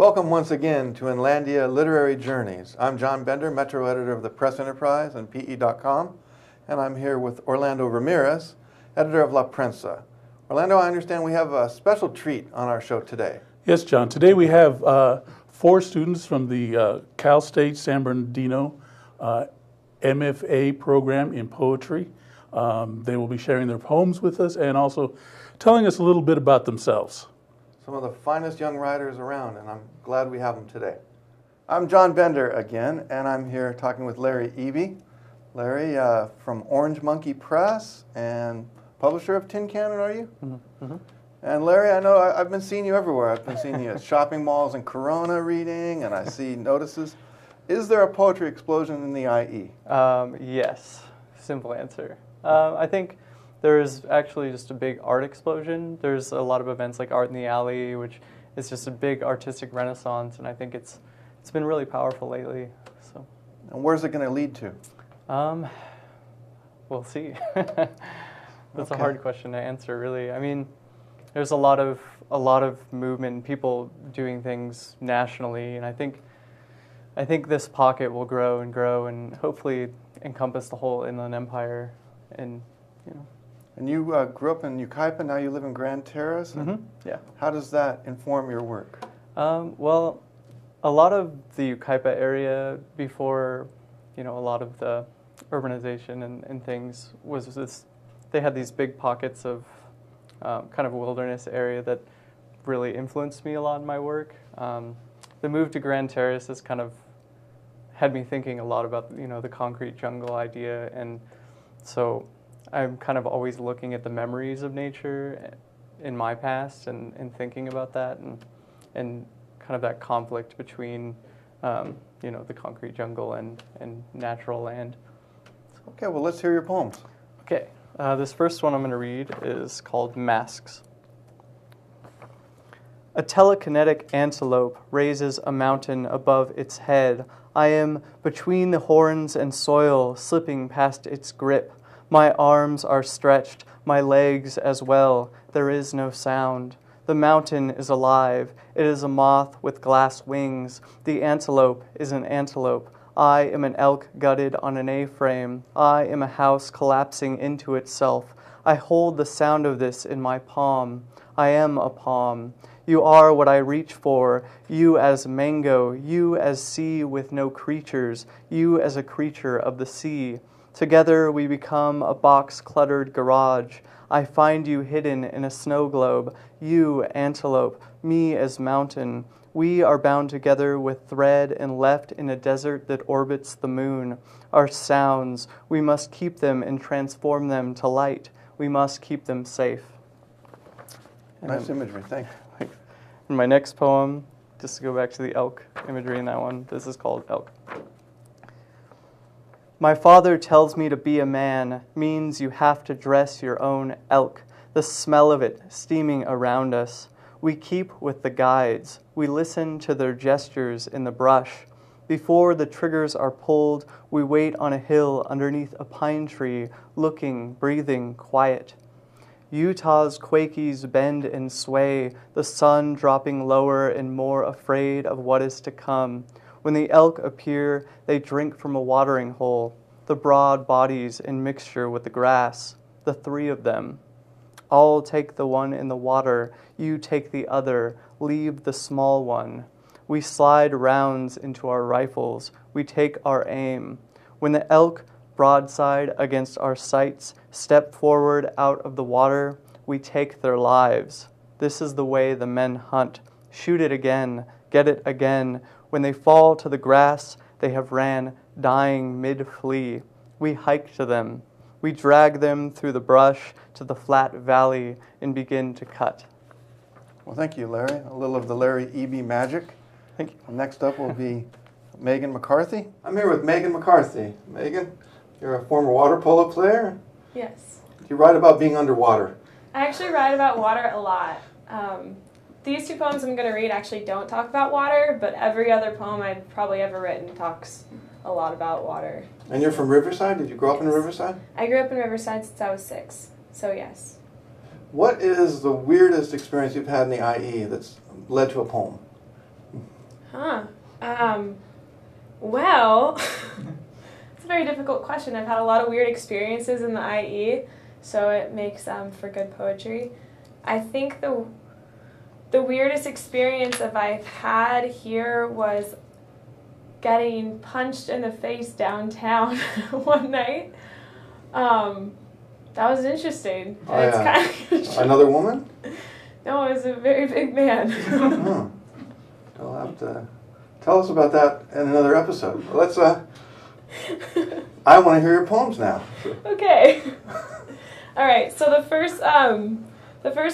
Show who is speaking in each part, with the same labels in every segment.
Speaker 1: Welcome once again to Inlandia Literary Journeys. I'm John Bender, Metro Editor of the Press Enterprise and PE.com, and I'm here with Orlando Ramirez, Editor of La Prensa. Orlando, I understand we have a special treat on our show today.
Speaker 2: Yes, John. Today we have 4 students from the Cal State San Bernardino MFA program in poetry. They will be sharing their poems with us and also telling us a little bit about themselves.
Speaker 1: Some of the finest young writers around, and I'm glad we have them today. I'm John Bender again, and I'm here talking with Larry Eby. Larry, from Orange Monkey Press and publisher of Tin Cannon, are you?
Speaker 2: Mm-hmm.
Speaker 1: And Larry, I know I've been seeing you everywhere. I've been seeing you at shopping malls and Corona reading, and I see notices. Is there a poetry explosion in the IE?
Speaker 3: Yes, simple answer. I think there's actually just a big art explosion. There's a lot of events like Art in the Alley, which is just a big artistic renaissance, and I think it's been really powerful lately. So,
Speaker 1: and where's it going to lead to?
Speaker 3: We'll see. That's a hard question to answer, really. I mean, there's a lot of movement, people doing things nationally, and I think this pocket will grow and hopefully encompass the whole Inland Empire, and you know.
Speaker 1: And you grew up in Yucaipa, now you live in Grand Terrace?
Speaker 3: Mm-hmm. Yeah.
Speaker 1: How does that inform your work?
Speaker 3: Well, a lot of the Yucaipa area before, a lot of the urbanization and things was this, they had these big pockets of kind of wilderness area that really influenced me a lot in my work. The move to Grand Terrace has kind of had me thinking a lot about, the concrete jungle idea, and so I'm kind of always looking at the memories of nature in my past and thinking about that and kind of that conflict between, the concrete jungle and natural land.
Speaker 1: Okay, well, let's hear your poems.
Speaker 3: Okay, this first one I'm going to read is called Masks. A telekinetic antelope raises a mountain above its head. I am between the horns and soil, slipping past its grip. My arms are stretched, my legs as well. There is no sound. The mountain is alive. It is a moth with glass wings. The antelope is an antelope. I am an elk gutted on an A-frame. I am a house collapsing into itself. I hold the sound of this in my palm. I am a palm. You are what I reach for. You as mango. You as sea with no creatures. You as a creature of the sea. Together we become a box-cluttered garage. I find you hidden in a snow globe. You, antelope, me as mountain. We are bound together with thread and left in a desert that orbits the moon. Our sounds, we must keep them and transform them to light. We must keep them safe.
Speaker 1: Nice imagery, thanks.
Speaker 3: In my next poem, just to go back to the elk imagery in that one, this is called Elk. My father tells me to be a man means you have to dress your own elk, the smell of it steaming around us. We keep with the guides. We listen to their gestures in the brush. Before the triggers are pulled, we wait on a hill underneath a pine tree, looking, breathing, quiet. Utah's Quakies bend and sway, the sun dropping lower and more afraid of what is to come. When the elk appear, they drink from a watering hole, the broad bodies in mixture with the grass, the 3 of them. I'll take the one in the water, you take the other, leave the small one. We slide rounds into our rifles, we take our aim. When the elk, broadside against our sights, step forward out of the water, we take their lives. This is the way the men hunt. Shoot it again, get it again. When they fall to the grass, they have ran, dying mid-flee. We hike to them. We drag them through the brush to the flat valley and begin to cut.
Speaker 1: Well, thank you, Larry. A little of the Larry Eby magic.
Speaker 3: Thank you.
Speaker 1: Next up will be Meghan McCarthy. I'm here with Meghan McCarthy. Meghan, you're a former water polo player.
Speaker 4: Yes.
Speaker 1: You write about being underwater.
Speaker 4: I actually write about water a lot. These 2 poems I'm going to read actually don't talk about water, but every other poem I've probably ever written talks a lot about water.
Speaker 1: And you're from Riverside? Did you grow up in Riverside?
Speaker 4: I grew up in Riverside since I was 6, so yes.
Speaker 1: What is the weirdest experience you've had in the IE that's led to a poem?
Speaker 4: Huh. Well, it's a very difficult question. I've had a lot of weird experiences in the IE, so it makes for good poetry. I think the weirdest experience that I've had here was getting punched in the face downtown one night. That was interesting.
Speaker 1: Oh,
Speaker 4: It's
Speaker 1: yeah.
Speaker 4: kind of
Speaker 1: Another woman?
Speaker 4: No, it was a very big man.
Speaker 1: Oh. You'll have to tell us about that in another episode. Let's. I want to hear your poems now.
Speaker 4: Okay. All right. So the first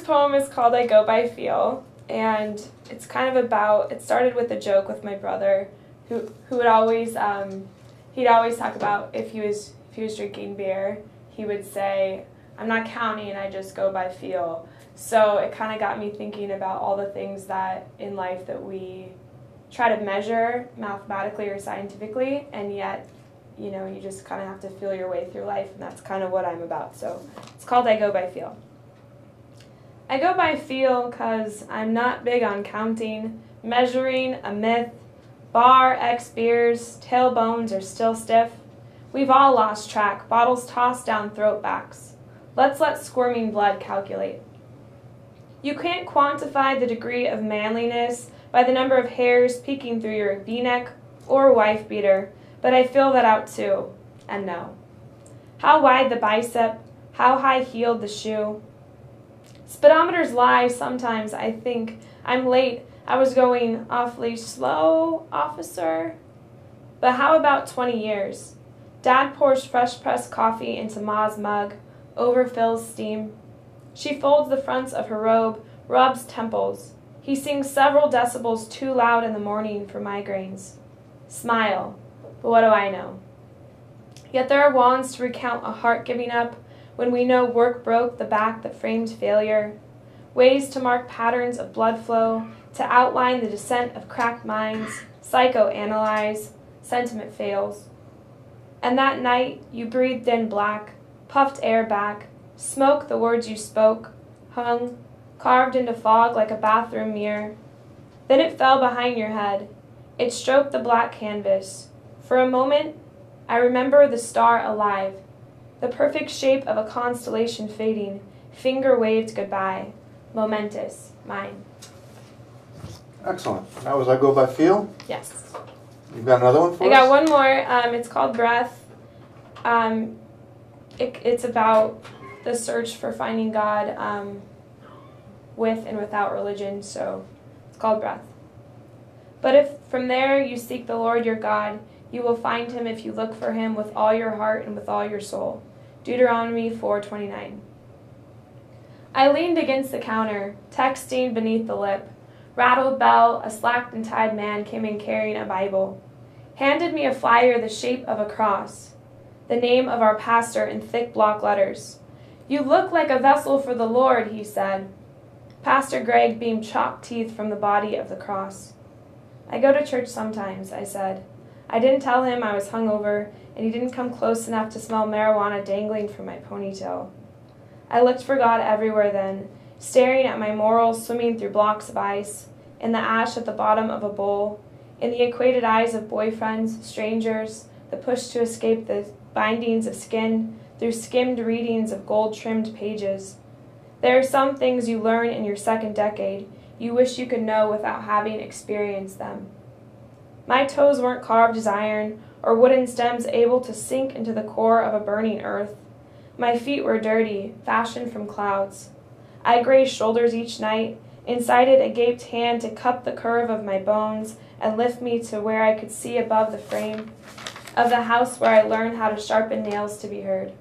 Speaker 4: poem is called "I Go by Feel," and it's kind of about. It started with a joke with my brother, who would always he'd always talk about if he was drinking beer, he would say, "I'm not counting, I just go by feel." So it kind of got me thinking about all the things that in life that we try to measure mathematically or scientifically, and yet, you know, you just kind of have to feel your way through life, and that's kind of what I'm about. So it's called I Go by Feel. I go by feel because I'm not big on counting, measuring, a myth, bar, X beers, tailbones are still stiff. We've all lost track, bottles tossed down throat backs. Let's let squirming blood calculate. You can't quantify the degree of manliness by the number of hairs peeking through your V-neck or wife beater, but I feel that out too, and know. How wide the bicep, how high-heeled the shoe. Speedometers lie sometimes, I think. I'm late, I was going awfully slow, officer. But how about 20 years? Dad pours fresh-pressed coffee into Ma's mug, overfills steam. She folds the fronts of her robe, rubs temples. He sings several decibels too loud in the morning for migraines. Smile, but what do I know? Yet there are wands to recount a heart giving up when we know work broke the back that framed failure, ways to mark patterns of blood flow, to outline the descent of cracked minds, psychoanalyze, sentiment fails. And that night you breathed in black, puffed air back, smoke the words you spoke, hung, carved into fog like a bathroom mirror. Then it fell behind your head. It stroked the black canvas. For a moment, I remember the star alive, the perfect shape of a constellation fading, finger waved goodbye, momentous, mine.
Speaker 1: Excellent. That was I Go by Feel.
Speaker 4: Yes.
Speaker 1: You've got another one for us?
Speaker 4: I got one more. It's called Breath. It's about the search for finding God with and without religion, so it's called Breath. But if from there you seek the Lord your God, you will find him if you look for him with all your heart and with all your soul. Deuteronomy 4:29. I leaned against the counter, texting beneath the lip. Rattled bell, a slacked and tied man came in carrying a Bible. Handed me a flyer the shape of a cross. The name of our pastor in thick block letters. You look like a vessel for the Lord, he said. Pastor Greg beamed chalk teeth from the body of the cross. I go to church sometimes, I said. I didn't tell him I was hungover, and he didn't come close enough to smell marijuana dangling from my ponytail. I looked for God everywhere then, staring at my morals swimming through blocks of ice, in the ash at the bottom of a bowl, in the equated eyes of boyfriends, strangers, the push to escape the bindings of skin, through skimmed readings of gold-trimmed pages. There are some things you learn in your second decade you wish you could know without having experienced them. My toes weren't carved as iron, or wooden stems able to sink into the core of a burning earth. My feet were dirty, fashioned from clouds. I grazed shoulders each night, incited a gaped hand to cup the curve of my bones and lift me to where I could see above the frame of the house where I learned how to sharpen nails to be heard.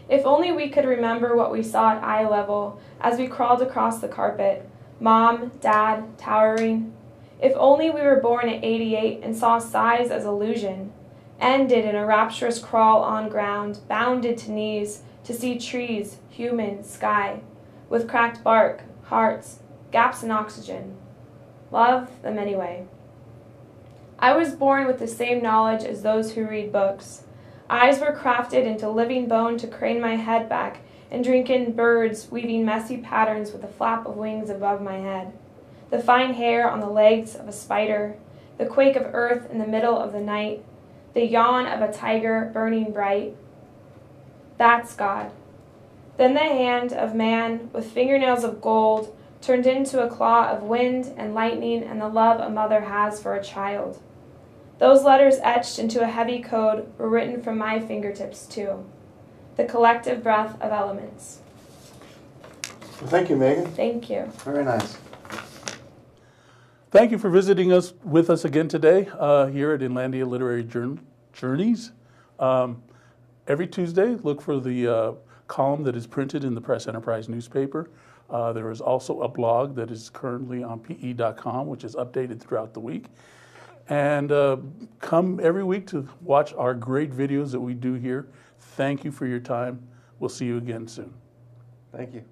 Speaker 4: If only we could remember what we saw at eye level as we crawled across the carpet, Mom, Dad, towering. If only we were born at 88 and saw size as illusion, ended in a rapturous crawl on ground, bounded to knees to see trees, human, sky, with cracked bark, hearts, gaps in oxygen. Love them anyway. I was born with the same knowledge as those who read books. Eyes were crafted into living bone to crane my head back and drink in birds weaving messy patterns with a flap of wings above my head. the fine hair on the legs of a spider, the quake of earth in the middle of the night, the yawn of a tiger burning bright. That's God. Then the hand of man, with fingernails of gold, turned into a claw of wind and lightning and the love a mother has for a child. Those letters etched into a heavy code were written from my fingertips too. The collective breath of elements.
Speaker 1: Well, thank you, Megan.
Speaker 4: Thank you.
Speaker 1: Very nice.
Speaker 2: Thank you for visiting us with us again today here at Inlandia Literary Journeys. Every Tuesday, look for the column that is printed in the Press Enterprise newspaper. There is also a blog that is currently on pe.com, which is updated throughout the week. And come every week to watch our great videos that we do here. Thank you for your time. We'll see you again soon.
Speaker 1: Thank you.